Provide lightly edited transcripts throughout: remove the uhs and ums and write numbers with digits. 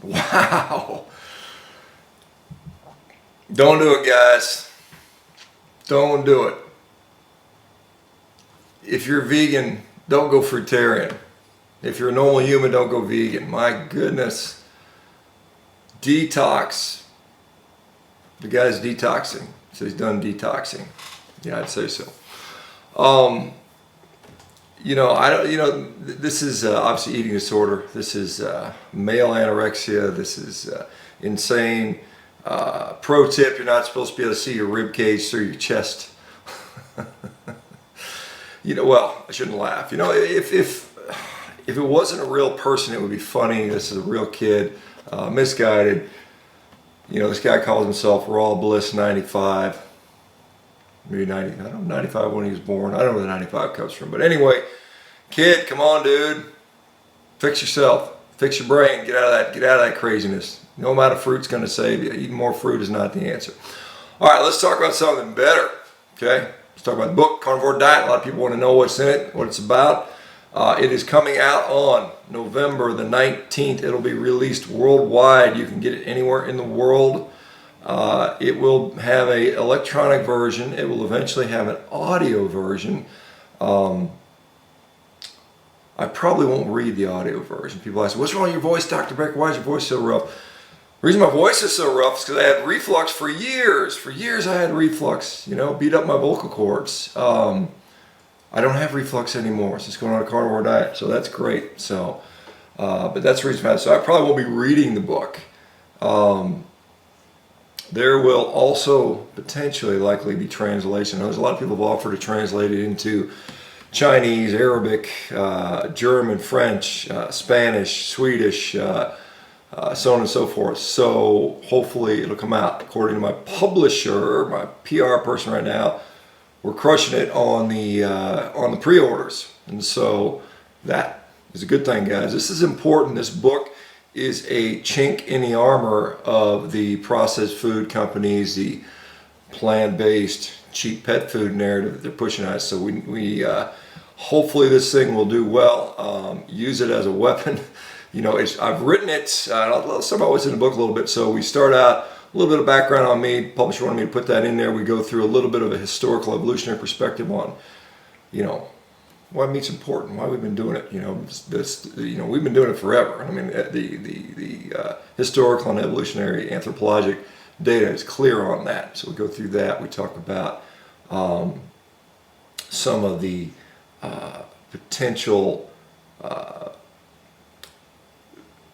Wow. Don't do it, guys. Don't do it. If you're vegan, don't go fruitarian. If you're a normal human, don't go vegan. My goodness. Detox. The guy's detoxing. So he's done detoxing. Yeah, I'd say so. This is obviously eating disorder. This is male anorexia. This is insane. Pro tip, you're not supposed to be able to see your rib cage through your chest. Well, I shouldn't laugh. If it wasn't a real person, it would be funny. This is a real kid, misguided. This guy calls himself Raw Bliss 95. Maybe 90, I don't know, 95 when he was born. I don't know where the 95 comes from. But anyway, kid, come on, dude. Fix yourself. Fix your brain. Get out of that craziness. No amount of fruit's going to save you. Eating more fruit is not the answer. All right, let's talk about something better. Okay? Let's talk about the book, Carnivore Diet. A lot of people want to know what's in it, what it's about. It is coming out on November the 19th. It'll be released worldwide. You can get it anywhere in the world. It will have an electronic version. It will eventually have an audio version. I probably won't read the audio version. People ask, what's wrong with your voice, Dr. Becker? Why is your voice so rough? The reason my voice is so rough is because I had reflux for years. For years I had reflux, beat up my vocal cords. I don't have reflux anymore. It's just going on a carnivore diet, so that's great. So, but that's the reason for that. So I probably won't be reading the book. There will also potentially likely be translation. There's a lot of people have offered to translate it into Chinese, Arabic, German, French, Spanish, Swedish, so on and so forth. So hopefully it'll come out. According to my publisher, my PR person right now, we're crushing it on the pre-orders, and so that is a good thing, guys. This is important. This book is a chink in the armor of the processed food companies, the plant-based cheap pet food narrative that they're pushing at us. So we hopefully this thing will do well. Use it as a weapon. I've written it. I'll talk about what's in the book a little bit. So we start out a little bit of background on me. Publisher wanted me to put that in there. We go through a little bit of a historical evolutionary perspective on, why meat's important, why we've been doing it. We've been doing it forever. I mean, the historical and evolutionary anthropologic data is clear on that. So we go through that. We talk about some of the potential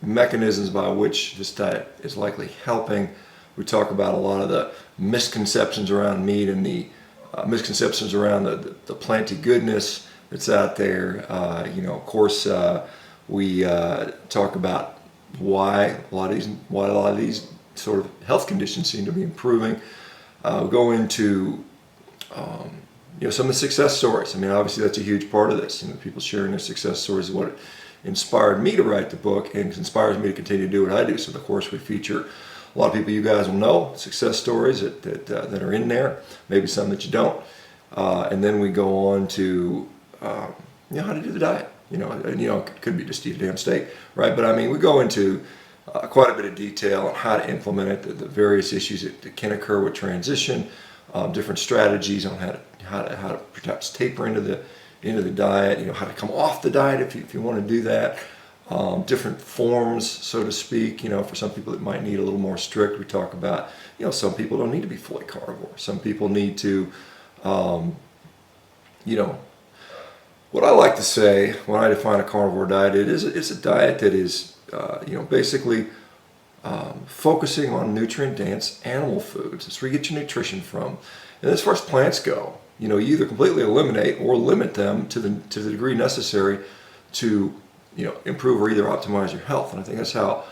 mechanisms by which this diet is likely helping. We talk about a lot of the misconceptions around meat and the misconceptions around the planty goodness that's out there. Of course, we talk about why a lot of these sort of health conditions seem to be improving. We go into some of the success stories. I mean, obviously that's a huge part of this. People sharing their success stories is what inspired me to write the book and inspires me to continue to do what I do. So of course we feature a lot of people you guys will know, success stories that are in there, maybe some that you don't. And then we go on to how to do the diet. It could be just eat a damn steak, right? But I mean, we go into quite a bit of detail on how to implement it, the various issues that can occur with transition, different strategies on how to perhaps taper into the diet, how to come off the diet if you want to do that. Different forms, so to speak. For some people it might need a little more strict. We talk about, some people don't need to be fully carnivore. Some people need to, what I like to say when I define a carnivore diet, it's a diet that is, basically focusing on nutrient-dense animal foods. That's where you get your nutrition from. And as far as plants go, you either completely eliminate or limit them to the degree necessary to improve or either optimize your health. And I think that's how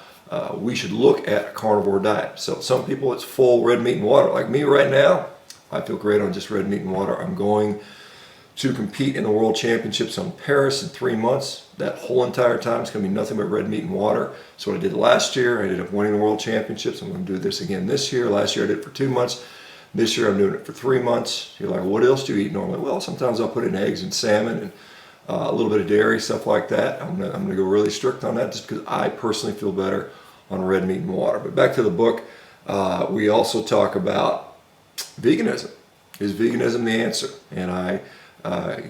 we should look at a carnivore diet. So some people, it's full red meat and water. Like me right now, I feel great on just red meat and water. I'm going to compete in the World Championships in Paris in 3 months. That whole entire time it's going to be nothing but red meat and water. So what I did last year, I ended up winning the World Championships. I'm going to do this again this year. Last year I did it for 2 months. This year I'm doing it for 3 months. You're like, what else do you eat normally? Well, sometimes I'll put in eggs and salmon and a little bit of dairy, stuff like that. I'm gonna go really strict on that just because I personally feel better on red meat and water. But back to the book, we also talk about veganism. Is veganism the answer? And I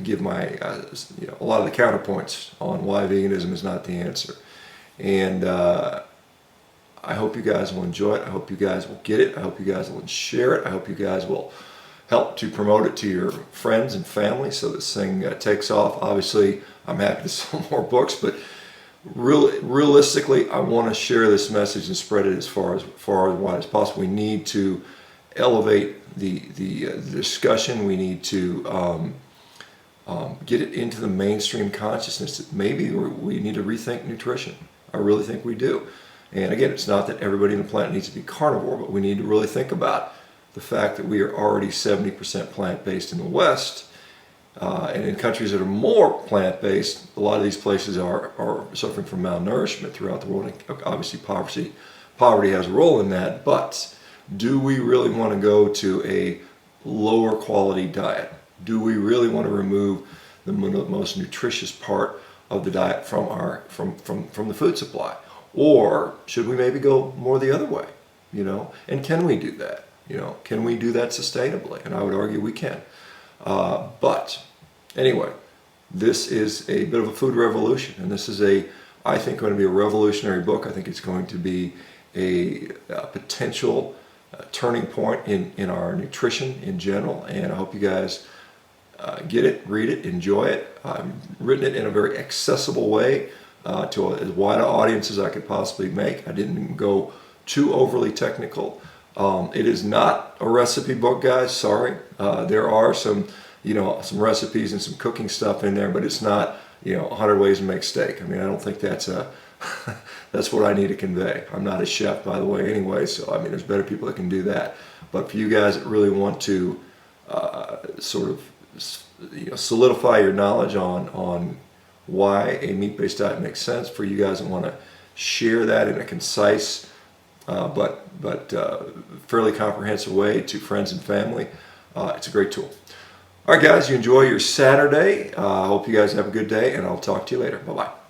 give my a lot of the counterpoints on why veganism is not the answer. And I hope you guys will enjoy it. I hope you guys will get it. I hope you guys will share it. I hope you guys will help to promote it to your friends and family so this thing takes off. Obviously, I'm happy to sell more books, but realistically, I want to share this message and spread it as far as wide as possible. We need to elevate the discussion. We need to get it into the mainstream consciousness. Maybe we need to rethink nutrition. I really think we do. And again, it's not that everybody on the planet needs to be carnivore, but we need to really think about the fact that we are already 70% plant-based in the West. And in countries that are more plant-based, a lot of these places are suffering from malnourishment throughout the world. And obviously, poverty has a role in that. But do we really want to go to a lower quality diet? Do we really want to remove the most nutritious part of the diet from the food supply? Or should we maybe go more the other way? And can we do that? Can we do that sustainably? And I would argue we can. But anyway, this is a bit of a food revolution, and this is I think, going to be a revolutionary book. I think it's going to be a potential turning point in our nutrition in general, and I hope you guys get it, read it, enjoy it. I've written it in a very accessible way to as wide an audience as I could possibly make. I didn't go too overly technical. It is not a recipe book, guys. Sorry. There are some recipes and some cooking stuff in there, but it's not 100 ways to make steak. I mean, I don't think that's that's what I need to convey. I'm not a chef, by the way, anyway. So I mean, there's better people that can do that. But for you guys that really want to sort of solidify your knowledge on why a meat-based diet makes sense, for you guys that want to share that in a concise but fairly comprehensive way to friends and family, it's a great tool. All right, guys, you enjoy your Saturday. I hope you guys have a good day, and I'll talk to you later. Bye-bye.